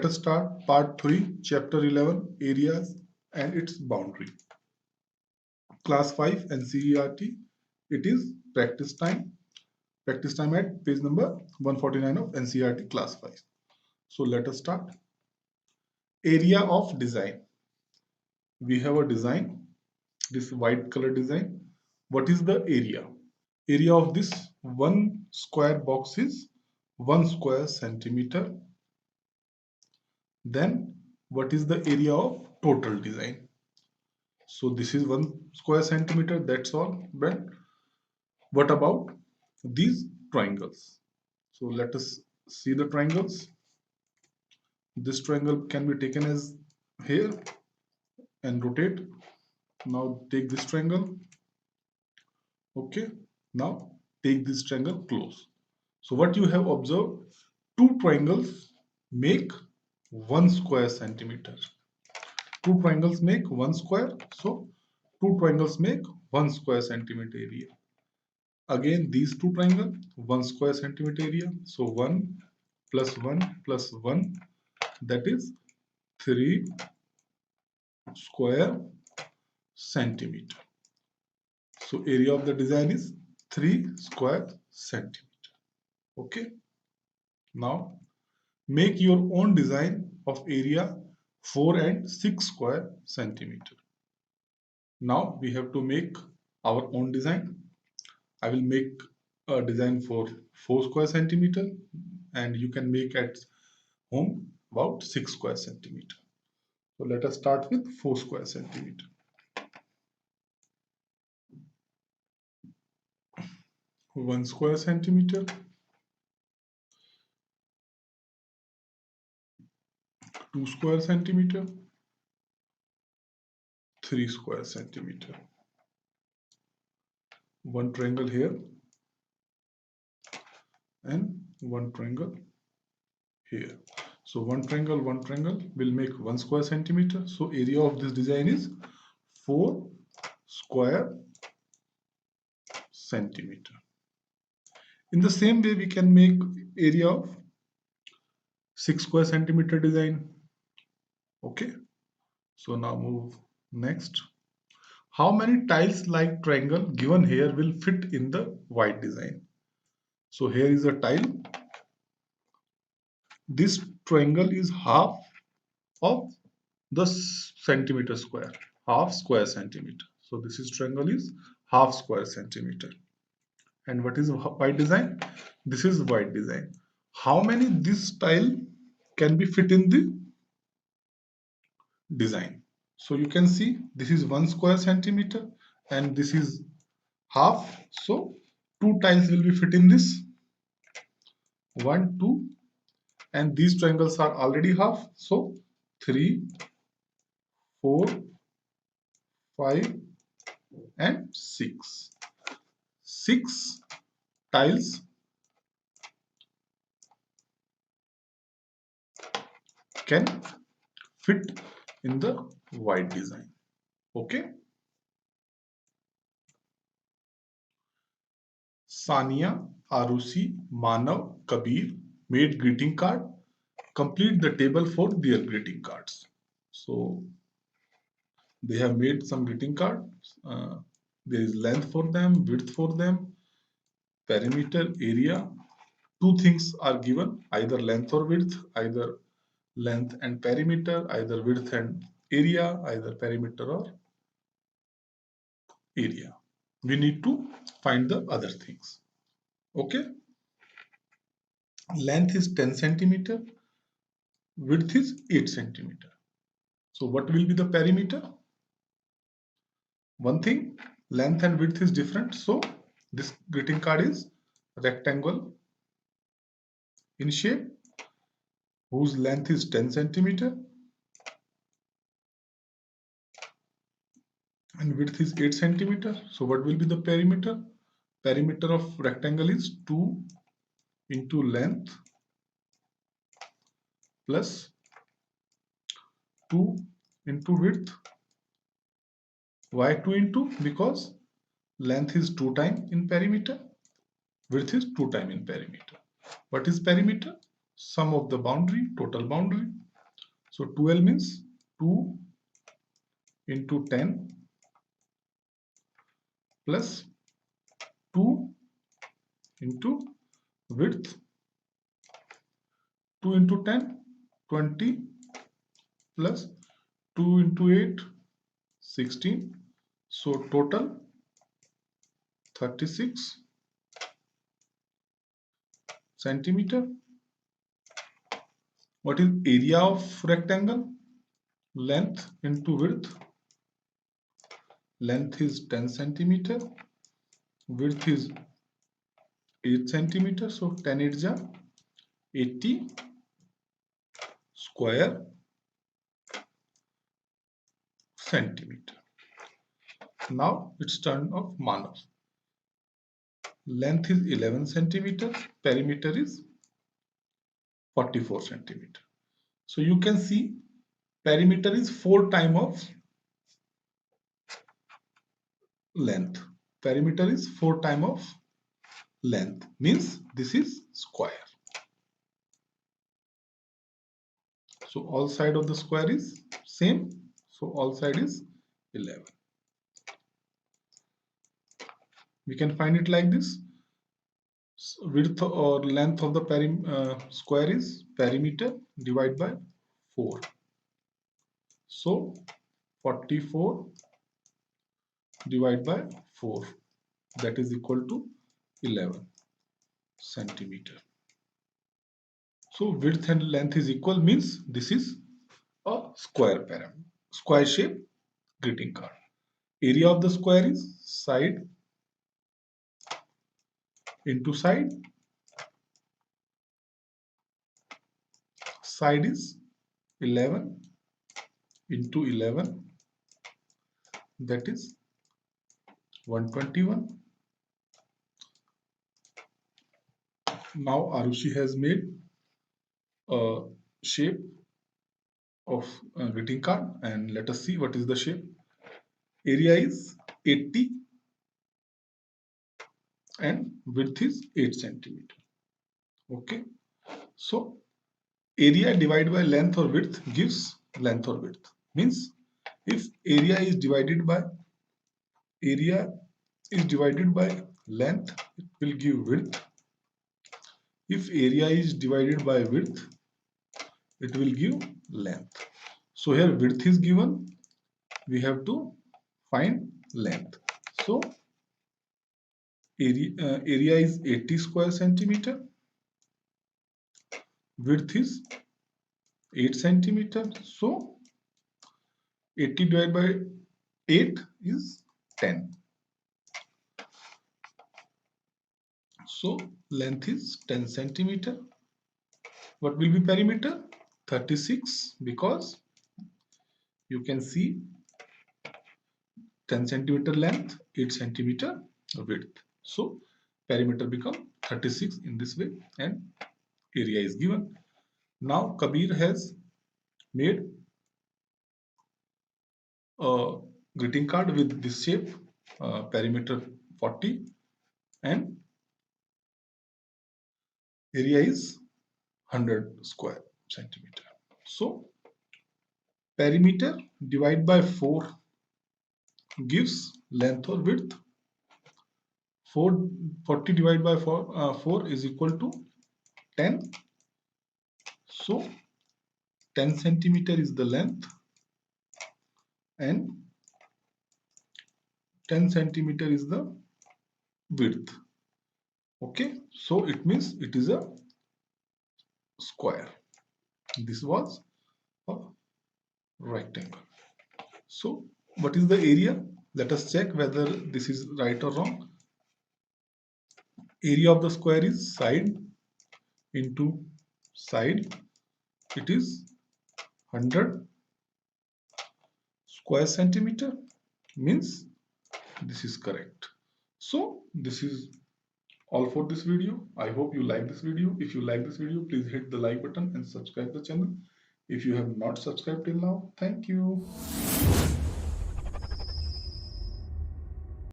us start part 3, chapter 11, areas and its boundary. Class 5 NCERT. It is practice time. Practice time at page number 149 of NCERT class 5. So let us start. Area of design. We have a design, this white color design. What is the area? Area of this one square box is 1 square centimeter. Then what is the area of total design? So this is 1 square centimeter, that's all. But what about these triangles? So let us see the triangles. This triangle can be taken as here and rotate. Now take this triangle. Okay. Now take this triangle close. So what you have observed, two triangles make 1 square centimeter. Two triangles make 1 square. So two triangles make 1 square centimeter area. Again, these two triangles, 1 square centimeter area. So 1 plus 1 plus 1, that is 3 square centimeter. So area of the design is 3 square centimeter. Okay. Now make your own design of area 4 and 6 square centimeter. Now we have to make our own design. I will make a design for 4 square centimeter, and you can make at home about 6 square centimeter. So let us start with 4 square centimeter. 1 square centimeter, 2 square centimeter, 3 square centimeter. One triangle here and one triangle here. So one triangle will make 1 square centimeter. So area of this design is 4 square centimeter. In the same way, we can make area of 6 square centimeter design. Okay. So now move next. How many tiles like triangle given here will fit in the white design? So here is a tile. This triangle is half of the centimeter square, half square centimeter. So this is triangle is half square centimeter. And what is white design? This is white design. How many this tile can be fit in the design? So you can see this is 1 square centimeter and this is half. So two tiles will be fit in this. 1, 2, and these triangles are already half. So 3, 4, 5, and 6. 6 tiles can fit in the white design. Okay. Sania, Arusi, Manav, Kabir made greeting card. Complete the table for their greeting cards. So they have made some greeting cards. There is length for them, width for them, perimeter, area. Two things are given, either length or width, either length and perimeter, either width and area, either perimeter or area. We need to find the other things. Okay. Length is 10 centimeter, width is 8 centimeter. So what will be the perimeter? One thing, length and width is different. So this greeting card is rectangle in shape whose length is 10 centimeter and width is 8 centimeter. So what will be the perimeter? Perimeter of rectangle is 2 into length plus 2 into width. Why 2 into? Because length is 2 times in perimeter, width is 2 times in perimeter. What is perimeter? Sum of the boundary, total boundary. So 2L means 2 into 10 plus 2 into width, 2 into 10, 20 plus 2 into 8, 16. So total 36 centimeter. What is area of rectangle? Length into width. Length is 10 centimeter. Width is 8 centimeter. So 10 8 ja 80 square centimeter. Now it's turn of Manav. Length is 11 centimeter. Perimeter is 44 centimeter. So you can see perimeter is 4 times of length. Perimeter is 4 times of length, means this is square. So all side of the square is same. So all side is 11. We can find it like this. Width or length of the square is perimeter divided by 4. So 44 divided by 4, that is equal to 11 centimeter. So width and length is equal, means this is a square shape greeting card. Area of the square is side into side. Side is 11 into 11, that is 121. Now Arushi has made a shape of a greeting card, and let us see what is the shape. Area is 80 and width is 8 centimeter. Okay, so area divided by length or width gives length or width. Means if area is divided by length, it will give width. If area is divided by width, it will give length. So here width is given, we have to find length. So area is 80 square centimeter, width is 8 centimeter. So 80 divided by 8 is 10. So length is 10 centimeter. What will be perimeter? 36, because you can see 10 centimeter length, 8 centimeter width. So perimeter become 36 in this way, and area is given. Now Kabir has made a greeting card with this shape, perimeter 40 and area is 100 square centimeter. So perimeter divided by 4 gives length or width. 40 divided by 4 is equal to 10. So 10 centimeter is the length and 10 centimeter is the width. Okay, so it means it is a square. This was a rectangle. So what is the area? Let us check whether this is right or wrong. Area of the square is side into side. It is 100 square centimeter, means this is correct. So this is all for this video. I hope you like this video. If you like this video, please hit the like button and subscribe the channel if you have not subscribed till now. Thank you.